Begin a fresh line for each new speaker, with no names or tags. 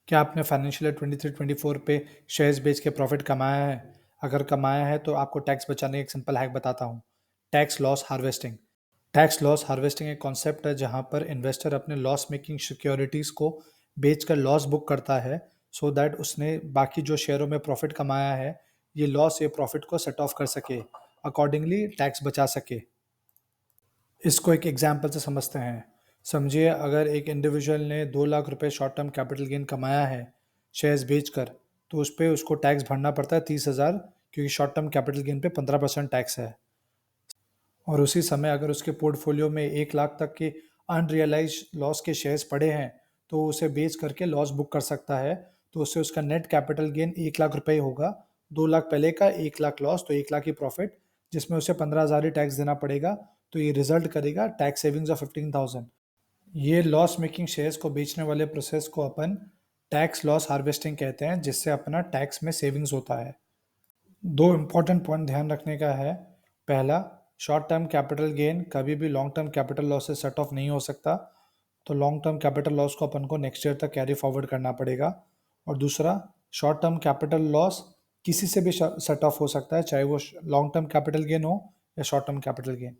क्या आपने financial year 23-24 पे शेयर्स बेच के प्रॉफिट कमाया है? अगर कमाया है तो आपको टैक्स बचाने का एक सिंपल हैक बताता हूँ। Tax loss harvesting. Tax loss harvesting एक कॉन्सेप्ट है जहां पर इन्वेस्टर अपने लॉस मेकिंग सिक्योरिटीज को बेचकर लॉस बुक करता है, सो दैट उसने बाकी जो शेयरों में प्रॉफिट कमाया है ये लॉस ये प्रॉफिट को सेट ऑफ कर सके, अकॉर्डिंगली टैक्स बचा सके। इसको एक एग्जाम्पल से समझते हैं। समझिए अगर एक इंडिविजुअल ने 2 लाख रुपए शॉर्ट टर्म कैपिटल गेन कमाया है शेयर्स बेचकर, तो उस पर उसको टैक्स भरना पड़ता है 30,000, क्योंकि शॉर्ट टर्म कैपिटल गेन पे 15% टैक्स है। और उसी समय अगर उसके पोर्टफोलियो में 1 लाख तक के अनरियलाइज लॉस के शेयर्स पड़े हैं तो उसे बेच करके लॉस बुक कर सकता है। तो उससे उसका नेट कैपिटल गेन 1 लाख रुपए होगा। 2 लाख पहले का, 1 लाख लॉस, तो 1 लाख ही प्रॉफिट, जिसमें उसे 15,000 ही टैक्स देना पड़ेगा। तो ये रिजल्ट करेगा टैक्स सेविंग्स ऑफ 15,000। ये लॉस मेकिंग शेयर्स को बेचने वाले प्रोसेस को अपन टैक्स लॉस हार्वेस्टिंग कहते हैं, जिससे अपना टैक्स में सेविंग्स होता है। दो इम्पॉर्टेंट पॉइंट ध्यान रखने का है। पहला, शॉर्ट टर्म कैपिटल गेन कभी भी लॉन्ग टर्म कैपिटल लॉस से सेट ऑफ नहीं हो सकता, तो लॉन्ग टर्म कैपिटल लॉस को अपन को नेक्स्ट ईयर तक कैरी फॉरवर्ड करना पड़ेगा। और दूसरा, शॉर्ट टर्म कैपिटल लॉस किसी से भी सेट ऑफ हो सकता है, चाहे वो लॉन्ग टर्म कैपिटल गेन हो या शॉर्ट टर्म कैपिटल गेन।